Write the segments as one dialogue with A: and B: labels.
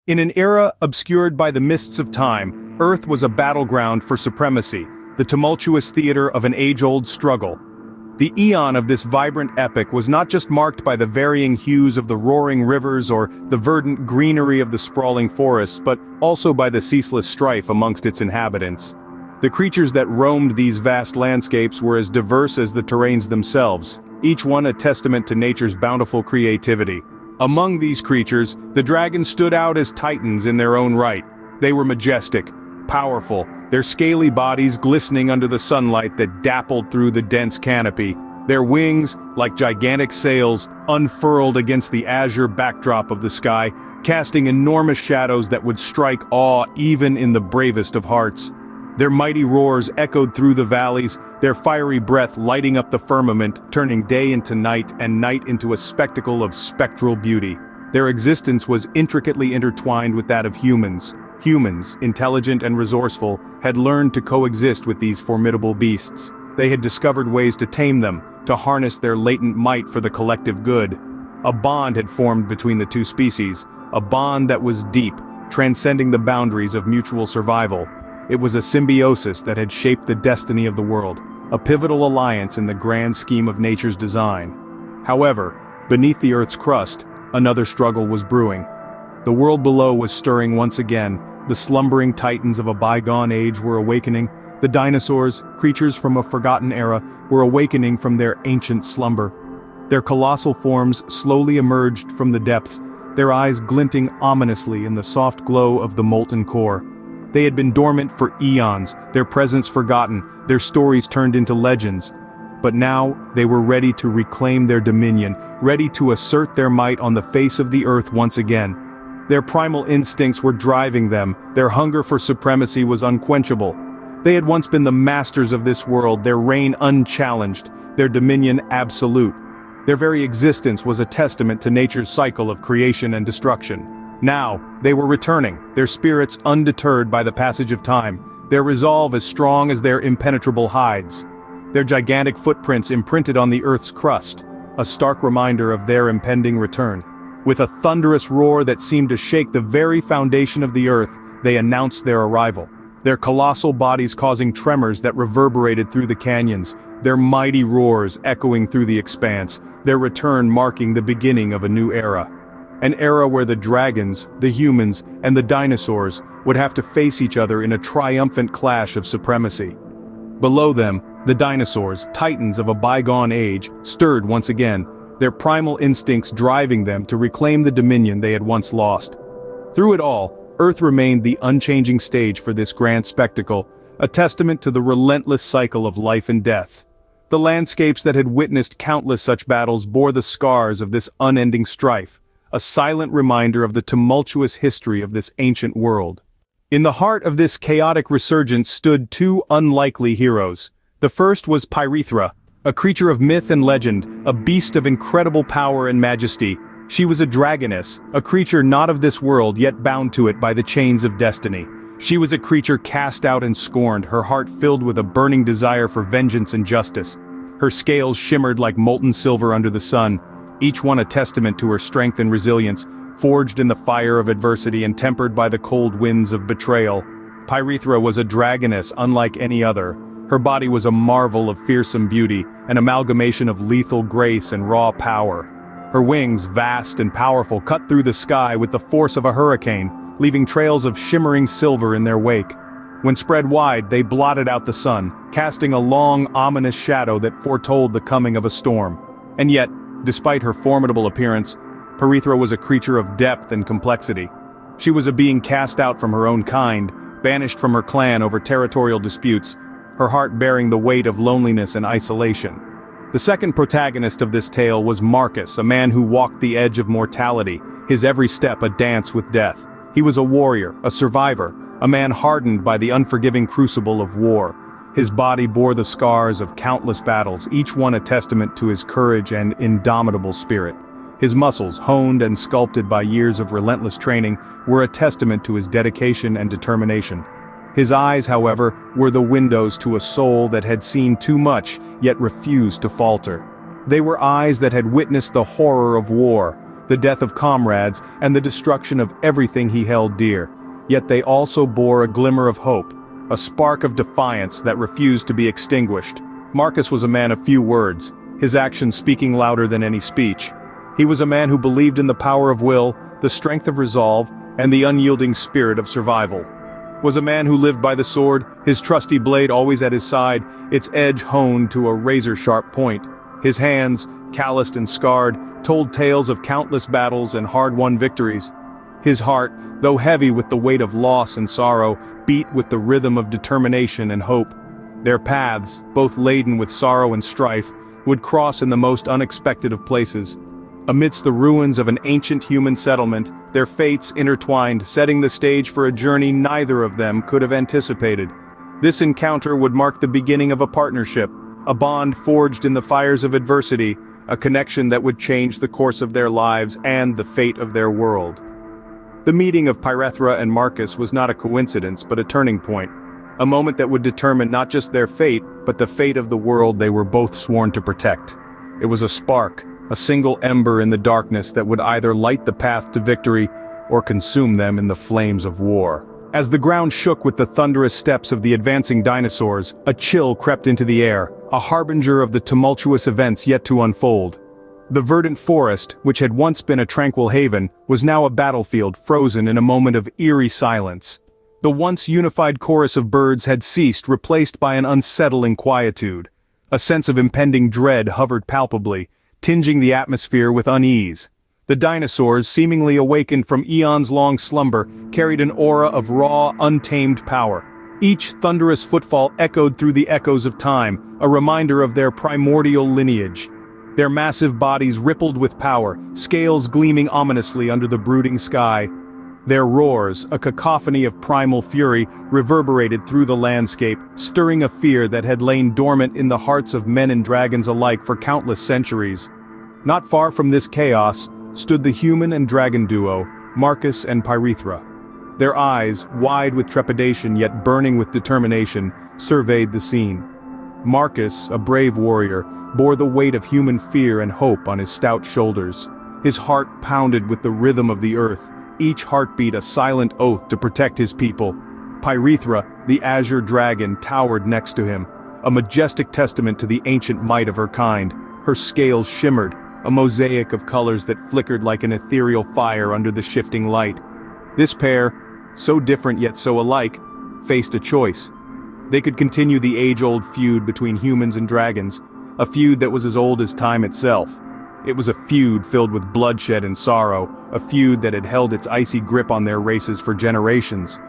A: In an era obscured by the mists of time, Earth was a battleground for supremacy, the tumultuous theater of an age-old struggle. The eon of this vibrant epic was not just marked by the varying hues of the roaring rivers or the verdant greenery of the sprawling forests, but also by the ceaseless strife amongst its inhabitants. The creatures that roamed these vast landscapes were as diverse as the terrains themselves, each one a testament to nature's bountiful creativity. Among these creatures, the dragons stood out as titans in their own right. They were majestic, powerful, their scaly bodies glistening under the sunlight that dappled through the dense canopy. Their wings, like gigantic sails, unfurled against the azure backdrop of the sky, casting enormous shadows that would strike awe even in the bravest of hearts. Their mighty roars echoed through the valleys, their fiery breath lighting up the firmament, turning day into night and night into a spectacle of spectral beauty. Their existence was intricately intertwined with that of humans. Humans, intelligent and resourceful, had learned to coexist with these formidable beasts. They had discovered ways to tame them, to harness their latent might for the collective good. A bond had formed between the two species, a bond that was deep, transcending the boundaries of mutual survival. It was a symbiosis that had shaped the destiny of the world, a pivotal alliance in the grand scheme of nature's design. However, beneath the Earth's crust, another struggle was brewing. The world below was stirring once again. The slumbering titans of a bygone age were awakening. The dinosaurs, creatures from a forgotten era, were awakening from their ancient slumber. Their colossal forms slowly emerged from the depths, their eyes glinting ominously in the soft glow of the molten core. They had been dormant for eons, their presence forgotten, their stories turned into legends. But now, they were ready to reclaim their dominion, ready to assert their might on the face of the earth once again. Their primal instincts were driving them, their hunger for supremacy was unquenchable. They had once been the masters of this world, their reign unchallenged, their dominion absolute. Their very existence was a testament to nature's cycle of creation and destruction. Now, they were returning, their spirits undeterred by the passage of time, their resolve as strong as their impenetrable hides. Their gigantic footprints imprinted on the Earth's crust, a stark reminder of their impending return. With a thunderous roar that seemed to shake the very foundation of the earth, they announced their arrival. Their colossal bodies causing tremors that reverberated through the canyons, their mighty roars echoing through the expanse, their return marking the beginning of a new era. An era where the dragons, the humans, and the dinosaurs would have to face each other in a triumphant clash of supremacy. Below them, the dinosaurs, titans of a bygone age, stirred once again, their primal instincts driving them to reclaim the dominion they had once lost. Through it all, Earth remained the unchanging stage for this grand spectacle, a testament to the relentless cycle of life and death. The landscapes that had witnessed countless such battles bore the scars of this unending strife, a silent reminder of the tumultuous history of this ancient world. In the heart of this chaotic resurgence stood two unlikely heroes. The first was Pyrethra, a creature of myth and legend, a beast of incredible power and majesty. She was a dragoness, a creature not of this world yet bound to it by the chains of destiny. She was a creature cast out and scorned, her heart filled with a burning desire for vengeance and justice. Her scales shimmered like molten silver under the sun, each one a testament to her strength and resilience, forged in the fire of adversity and tempered by the cold winds of betrayal. Pyrethra was a dragoness unlike any other. Her body was a marvel of fearsome beauty, an amalgamation of lethal grace and raw power. Her wings, vast and powerful, cut through the sky with the force of a hurricane, leaving trails of shimmering silver in their wake. When spread wide, they blotted out the sun, casting a long, ominous shadow that foretold the coming of a storm. And yet, despite her formidable appearance, Pyrethra was a creature of depth and complexity. She was a being cast out from her own kind, banished from her clan over territorial disputes, her heart bearing the weight of loneliness and isolation. The second protagonist of this tale was Marcus, a man who walked the edge of mortality, his every step a dance with death. He was a warrior, a survivor, a man hardened by the unforgiving crucible of war. His body bore the scars of countless battles, each one a testament to his courage and indomitable spirit. His muscles, honed and sculpted by years of relentless training, were a testament to his dedication and determination. His eyes, however, were the windows to a soul that had seen too much, yet refused to falter. They were eyes that had witnessed the horror of war, the death of comrades, and the destruction of everything he held dear. Yet they also bore a glimmer of hope, a spark of defiance that refused to be extinguished. Marcus was a man of few words, his actions speaking louder than any speech. He was a man who believed in the power of will, the strength of resolve, and the unyielding spirit of survival. Was a man who lived by the sword, his trusty blade always at his side, its edge honed to a razor-sharp point. His hands, calloused and scarred, told tales of countless battles and hard-won victories. His heart, though heavy with the weight of loss and sorrow, beat with the rhythm of determination and hope. Their paths, both laden with sorrow and strife, would cross in the most unexpected of places. Amidst the ruins of an ancient human settlement, their fates intertwined, setting the stage for a journey neither of them could have anticipated. This encounter would mark the beginning of a partnership, a bond forged in the fires of adversity, a connection that would change the course of their lives and the fate of their world. The meeting of Pyrethra and Marcus was not a coincidence but a turning point, a moment that would determine not just their fate, but the fate of the world they were both sworn to protect. It was a spark, a single ember in the darkness that would either light the path to victory or consume them in the flames of war. As the ground shook with the thunderous steps of the advancing dinosaurs, a chill crept into the air, a harbinger of the tumultuous events yet to unfold. The verdant forest, which had once been a tranquil haven, was now a battlefield frozen in a moment of eerie silence. The once unified chorus of birds had ceased, replaced by an unsettling quietude. A sense of impending dread hovered palpably, tinging the atmosphere with unease. The dinosaurs, seemingly awakened from eons-long slumber, carried an aura of raw, untamed power. Each thunderous footfall echoed through the echoes of time, a reminder of their primordial lineage. Their massive bodies rippled with power, scales gleaming ominously under the brooding sky. Their roars, a cacophony of primal fury, reverberated through the landscape, stirring a fear that had lain dormant in the hearts of men and dragons alike for countless centuries. Not far from this chaos stood the human and dragon duo, Marcus and Pyrethra. Their eyes, wide with trepidation yet burning with determination, surveyed the scene. Marcus, a brave warrior, bore the weight of human fear and hope on his stout shoulders. His heart pounded with the rhythm of the earth, each heartbeat a silent oath to protect his people. Pyrethra, the azure dragon, towered next to him, a majestic testament to the ancient might of her kind. Her scales shimmered, a mosaic of colors that flickered like an ethereal fire under the shifting light. This pair, so different yet so alike, faced a choice. They could continue the age-old feud between humans and dragons, a feud that was as old as time itself. It was a feud filled with bloodshed and sorrow, a feud that had held its icy grip on their races for generations.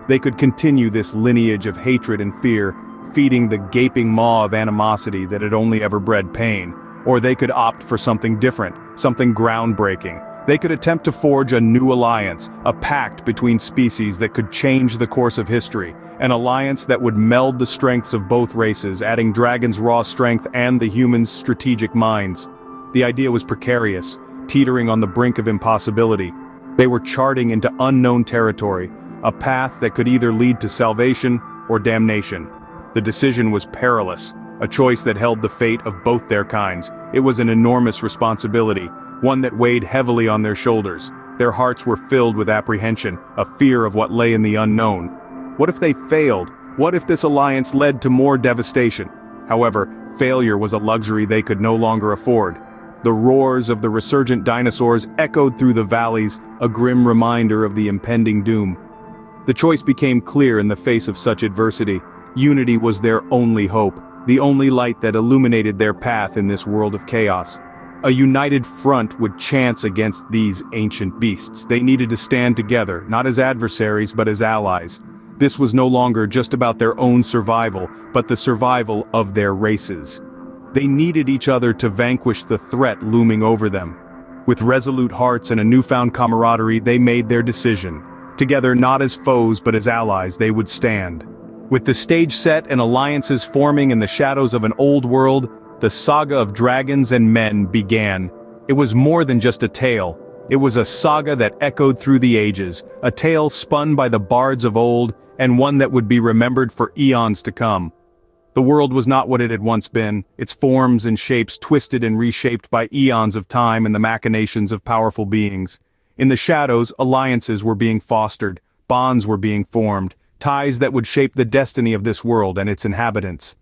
A: They could continue this lineage of hatred and fear, feeding the gaping maw of animosity that had only ever bred pain. Or they could opt for something different, something groundbreaking. They could attempt to forge a new alliance, a pact between species that could change the course of history, an alliance that would meld the strengths of both races, adding dragons' raw strength and the humans' strategic minds. The idea was precarious, teetering on the brink of impossibility. They were charting into unknown territory, a path that could either lead to salvation or damnation. The decision was perilous, a choice that held the fate of both their kinds. It was an enormous responsibility, one that weighed heavily on their shoulders. Their hearts were filled with apprehension, a fear of what lay in the unknown. What if they failed? What if this alliance led to more devastation? However, failure was a luxury they could no longer afford. The roars of the resurgent dinosaurs echoed through the valleys, a grim reminder of the impending doom. The choice became clear in the face of such adversity. Unity was their only hope, the only light that illuminated their path in this world of chaos. A united front would chance against these ancient beasts. They needed to stand together, not as adversaries but as allies. This was no longer just about their own survival, but the survival of their races. They needed each other to vanquish the threat looming over them. With resolute hearts and a newfound camaraderie, they made their decision. Together, not as foes but as allies, they would stand. With the stage set and alliances forming in the shadows of an old world, the saga of dragons and men began. It was more than just a tale. It was a saga that echoed through the ages, a tale spun by the bards of old, and one that would be remembered for eons to come. The world was not what it had once been, its forms and shapes twisted and reshaped by eons of time and the machinations of powerful beings. In the shadows, alliances were being fostered, bonds were being formed, ties that would shape the destiny of this world and its inhabitants.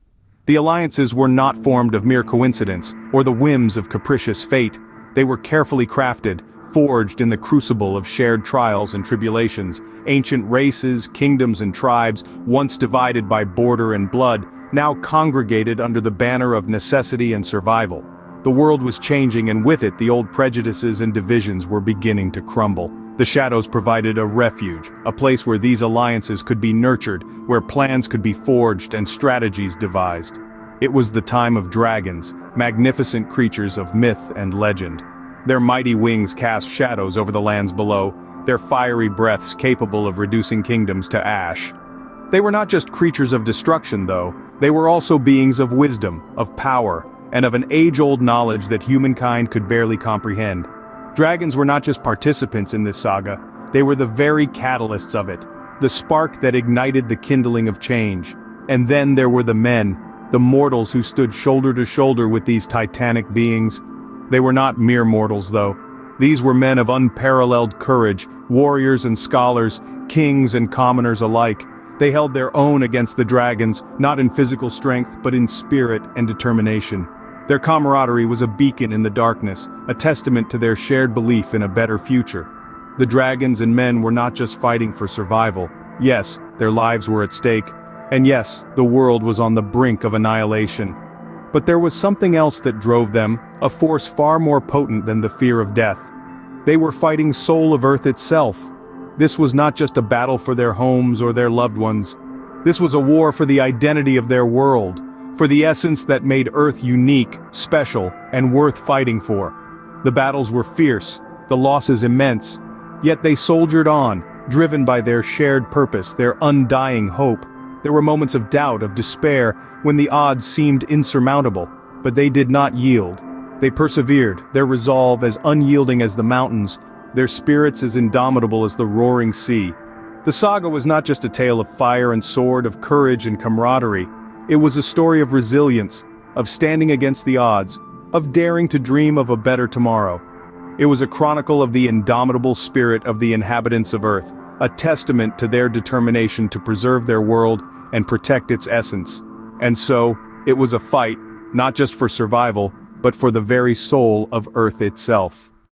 A: The alliances were not formed of mere coincidence, or the whims of capricious fate. They were carefully crafted, forged in the crucible of shared trials and tribulations. Ancient races, kingdoms and tribes, once divided by border and blood, now congregated under the banner of necessity and survival. The world was changing, and with it the old prejudices and divisions were beginning to crumble. The shadows provided a refuge, a place where these alliances could be nurtured, where plans could be forged and strategies devised. It was the time of dragons, magnificent creatures of myth and legend. Their mighty wings cast shadows over the lands below, their fiery breaths capable of reducing kingdoms to ash. They were not just creatures of destruction, though. They were also beings of wisdom, of power, and of an age-old knowledge that humankind could barely comprehend. Dragons were not just participants in this saga, they were the very catalysts of it, the spark that ignited the kindling of change. And then there were the men, the mortals who stood shoulder to shoulder with these titanic beings. They were not mere mortals, though. These were men of unparalleled courage, warriors and scholars, kings and commoners alike. They held their own against the dragons, not in physical strength but in spirit and determination. Their camaraderie was a beacon in the darkness, a testament to their shared belief in a better future. The dragons and men were not just fighting for survival. Yes, their lives were at stake, and yes, the world was on the brink of annihilation. But there was something else that drove them, a force far more potent than the fear of death. They were fighting soul of Earth itself. This was not just a battle for their homes or their loved ones. This was a war for the identity of their world, for the essence that made Earth unique, special, and worth fighting for. The battles were fierce, the losses immense, yet they soldiered on, driven by their shared purpose, their undying hope. There were moments of doubt, of despair, when the odds seemed insurmountable, but they did not yield. They persevered, their resolve as unyielding as the mountains, their spirits as indomitable as the roaring sea. The saga was not just a tale of fire and sword, of courage and camaraderie. It was a story of resilience, of standing against the odds, of daring to dream of a better tomorrow. It was a chronicle of the indomitable spirit of the inhabitants of Earth, a testament to their determination to preserve their world and protect its essence. And so, it was a fight, not just for survival, but for the very soul of Earth itself.